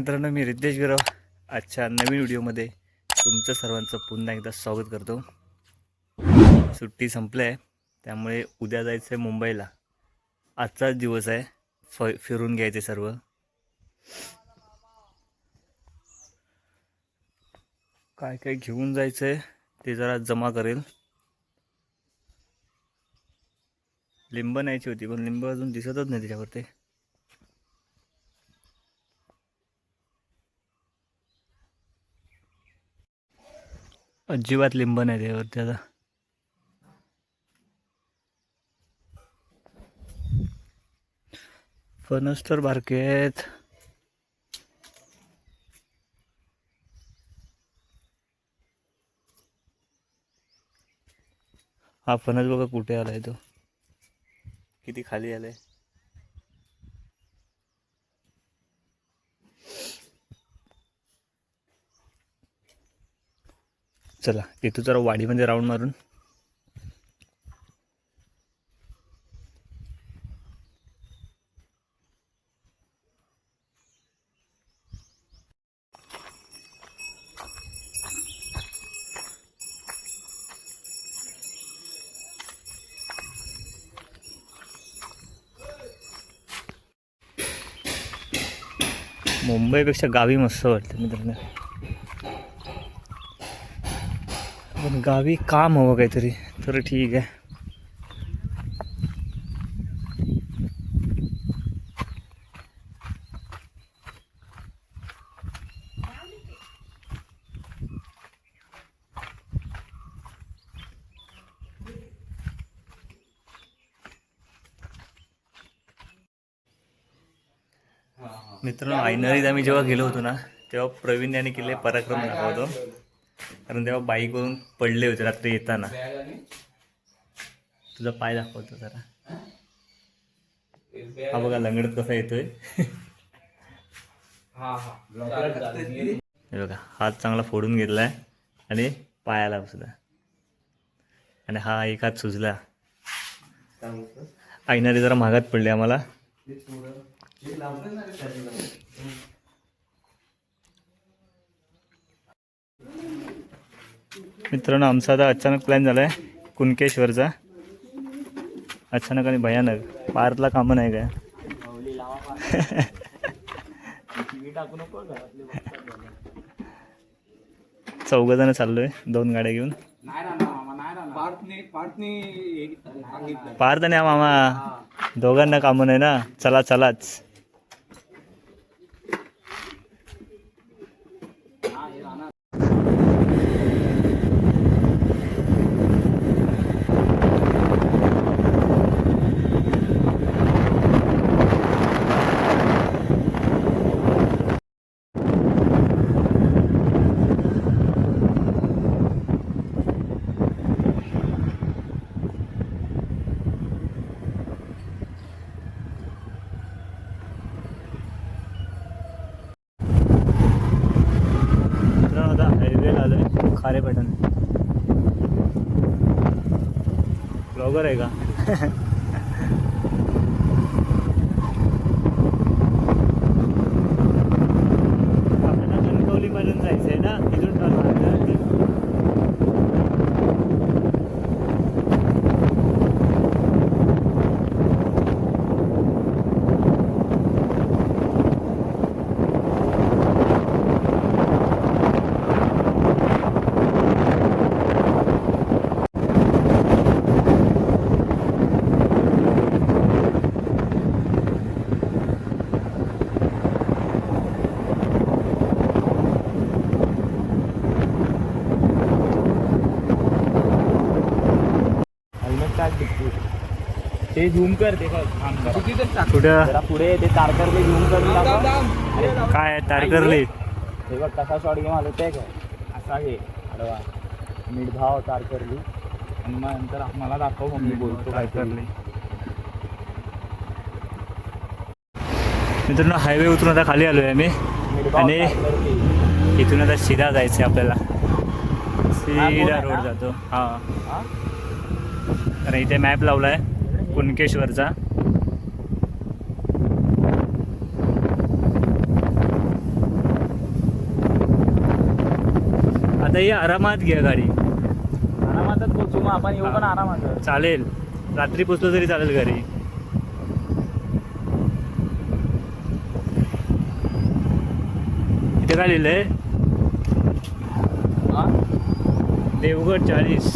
मित्रांनो, मी रितेश गिरव आजच्या नवीन व्हिडिओमध्ये तुमचं सर्वांचं पुन्हा एकदा स्वागत करतो. सुट्टी संपली आहे, त्यामुळे उद्या जायचं आहे मुंबईला. आजचाच दिवस आहे, फिरून घ्यायचे सर्व. काय काय घेऊन जायचं आहे ते जरा जमा करेल. लिंब न्यायची होती, पण लिंब अजून दिसतच नाही त्याच्यावरती. अजिबात लिंब नाही त्यावरती. आता फणस तर बारके आहेत. हा फणस बघा कुठे आलाय, तो किती खाली आलाय. चला येतो जरा वाडीमध्ये राऊंड मारून. मुंबईपेक्षा गावी मस्त वाटतं मित्रांनो, पण गावी काम हवं काहीतरी तर ठीक आहे. मित्रांनो, आयनरीत आम्ही जेव्हा गेलो होतो ना, तेव्हा प्रवीण याने केले पराक्रम दाखवतो. कारण तेव्हा बाईकवरून पडले होते रात्री येताना. तुझा पाय दाखवतो जरा. हा बघा लंगडत कसा येतोय. हे बघा, हात चांगला फोडून घेतलाय आणि पायाला सुद्धा. आणि हा एक हात सुजला. आयनरी जरा महागात पडले आम्हाला. मित्रांनो, आमचा आता अचानक प्लॅन झालाय कुणकेश्वरचा. अचानक आणि भयानक. पार्कला कामं नाही काय. चौघजण चाललोय 2 गाड्या घेऊन. पार्थ आणि मामा दोघांना कामं नाही ना. चला चलाच. खारे पैठण ब्लॉगर आहे का? आपल्याला कणकवलीमधून जायचं आहे ना, तिथून ते झूम कर. ते कुठं पुढे ते तारकर्ली झूम करून काय तारकर्ली? हे बघ कसा शॉट घेऊन आलो ते काय. असा घे अडवा मिठभाव तारकर्ली आणि मग नंतर मला दाखव. मग मी बोलतो तारकर्ली. मित्रांनो, हायवे उतरून आता खाली आलोय आम्ही आणि इथून आता सीधा जायचं आहे आपल्याला. सीधा रोड जातो. हा, कारण इथे मॅप लावलाय कुणकेश्वरचा. आता ही आरामात घ्या गाडी. आरामातच पोचू मग आपण येऊ पण आरामात. चालेल, रात्री पोचलो तरी चालेल घरी. इथे काय लिहिलंय? हा देवगड 40.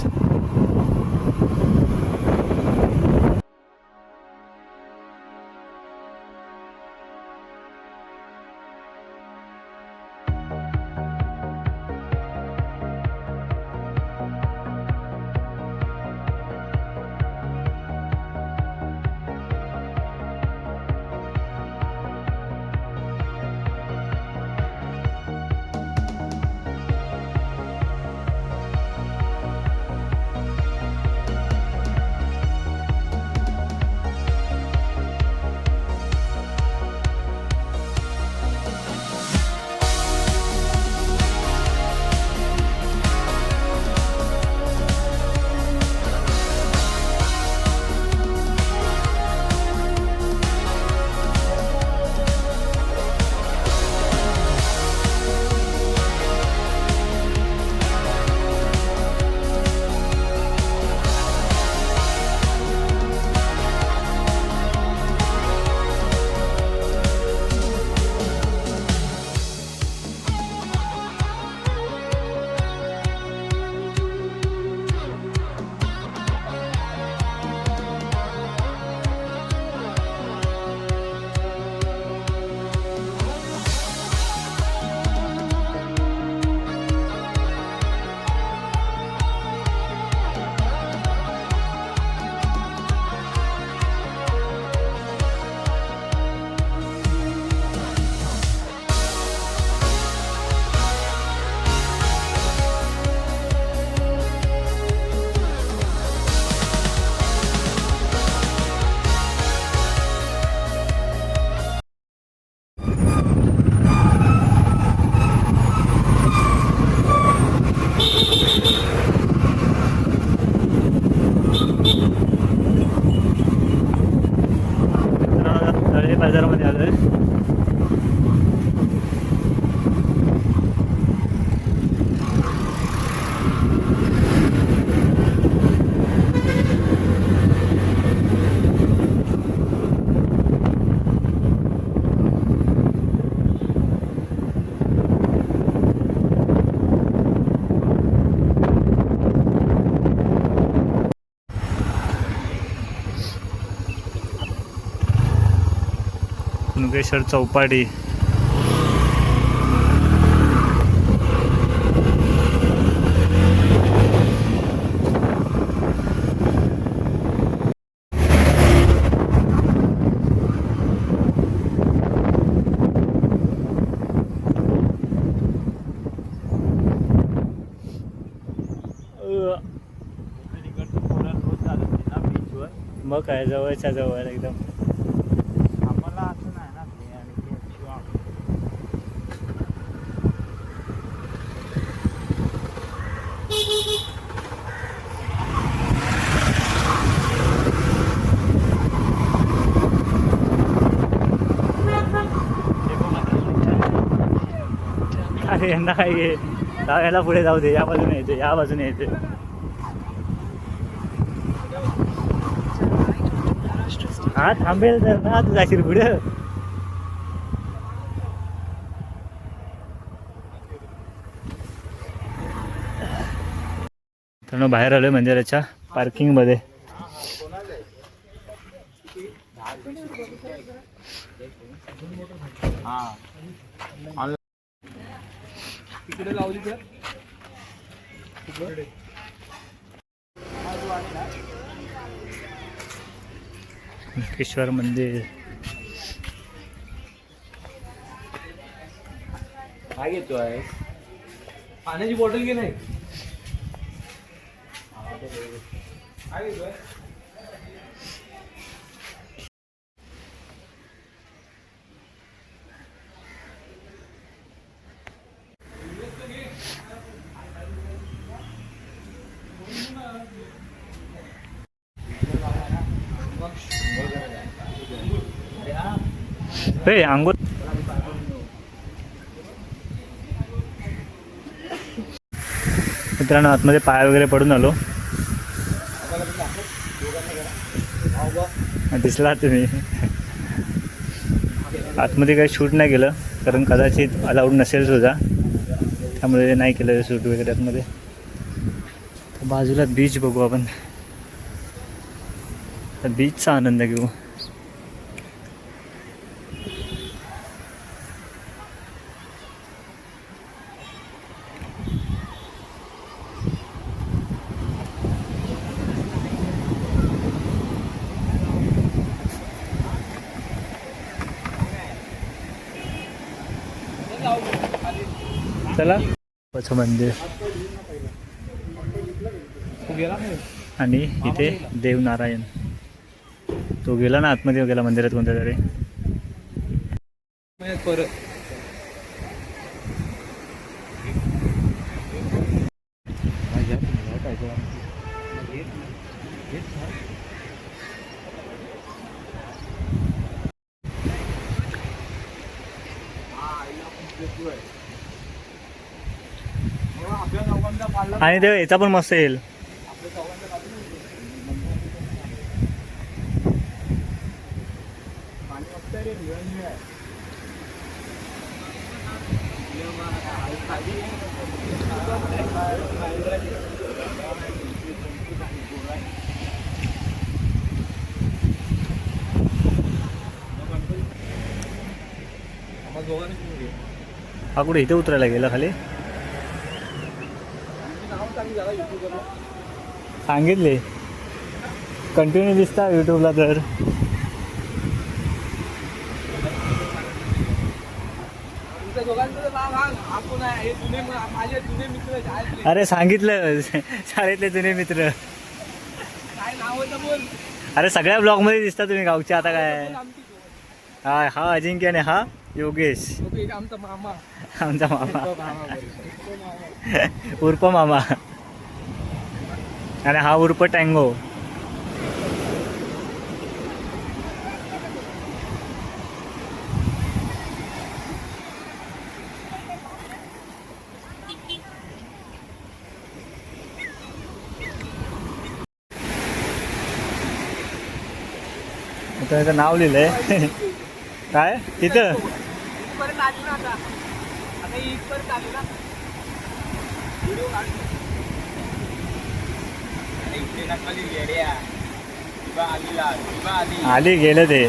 बाजारामध्ये आलोय. मुकेश्वर चौपाटी. मग काय जवळच्या जवळ एकदम. आम्हाला असं नाही ना ते आणि ते शिवाय अरे यांना काय घे, याला पुढे जाऊ दे. या बाजूने येते, या बाजूने येते. हा थांबेल तर ना, तू जाशील पुढे. तर बाहेर आलोय मंदिराच्या पार्किंग मध्ये. तिकडे लावली तर मुकेश्वर मंदिर. काय घेतोय? पाण्याची बॉटल घे नाही. काय घेतोय? हे अंघोळ. मित्रांनो आतमध्ये पाय वगैरे पडून आलो. दिसला तुम्ही. आतमध्ये काही शूट नाही केलं कारण कदाचित अलाउड नसेल सुद्धा, त्यामुळे नाही केलं शूट वगैरे आतमध्ये. बाजूला बीच बघू आपण, तर बीचचा आनंद घेऊ. चला मंदिर आणि इथे देवनारायण. तो गेला ना आतमध्ये, गेला मंदिरात कोणत्या तरी. आणि ते याचा पण मस्त येईल. हा कुठे इथे उतरायला गेला खाली? सांगितले कंटिन्यू दिसता यूट्यूबला. तर अरे सांगितलं शाळेतले जुने मित्र. अरे सगळ्या ब्लॉग मध्ये दिसता तुम्ही गावचे. आता काय, हा अजिंक्य आणि हा योगेश, आमचा मामा उर्फ मामा, आणि हा उर्फ टँगो. त्याचं नाव लिहिलंय काय तिथं. आली गेलं ते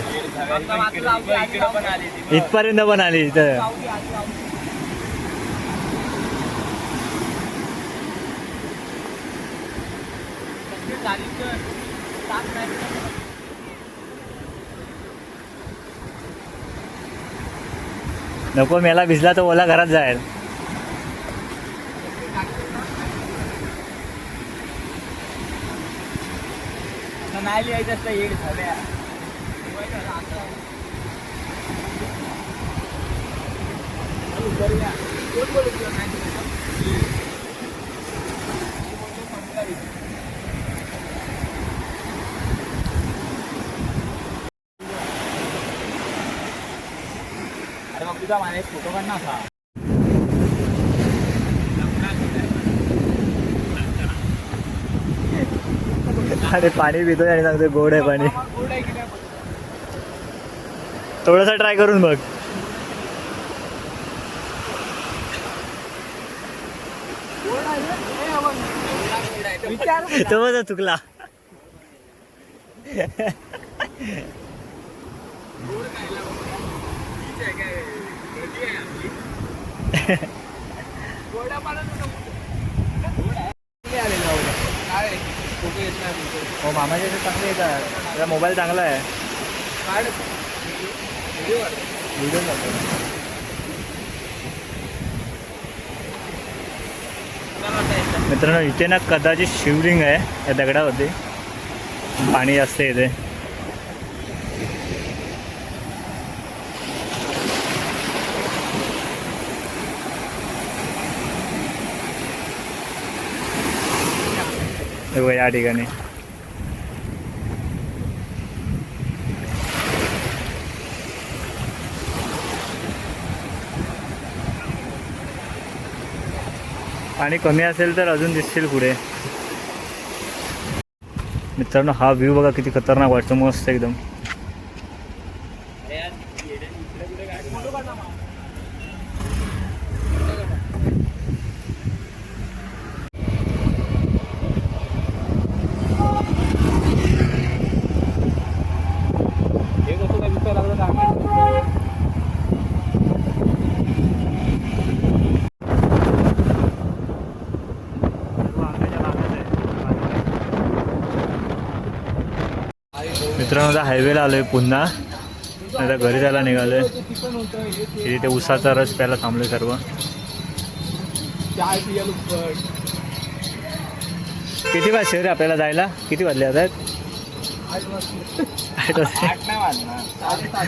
इथपर्यंत पण आली. इथं नको, मेला भिजला तर ओला घरात जाईल. नाही लिहायचं असतं येड झाल्या. अरे मग तुझा मला एक फोटो काढ ना असा. अरे पाणी पितोय आणि सांगतोय गोड आहे पाणी. थोडंसं ट्राय करून बघ. तो बघा चुकला. हो मामाच्या इथे चांगले येतात. त्याचा मोबाईल चांगला आहे. व्हिडिओ मित्रांनो इथे ना कदाचित शिवलिंग आहे या दगडावरती. पाणी जास्त येते. या ठिकाणी आणि कमी असेल तर अजून दिसतील पुढे. मित्रांनो हा व्ह्यू बघा किती खतरनाक वाटतो, मस्त एकदम. हे कसं काय दिसायला लागलं काय माहिती. मित्रांनो आता हायवेला आलोय पुन्हा, आता घरी जायला निघालोय. इथे उसाचा रस प्यायला थांबलोय सर्व. चाय पियालो पण. किती वाजले रे आपल्याला जायला, किती वाजले आता? 8 वाजता. 8 वाजले. 8 नाही वाजणार. 7:30.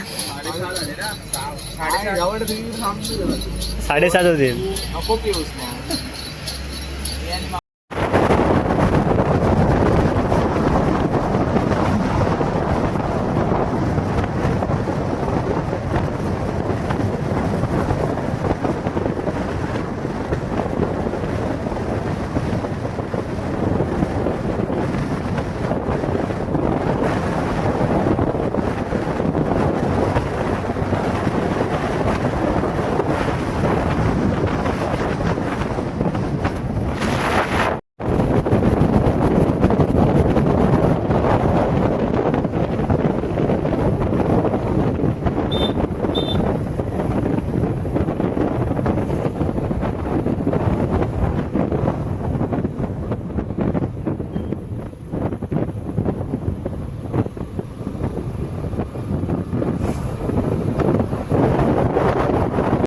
7:30 होतील. नको पिऊस मग.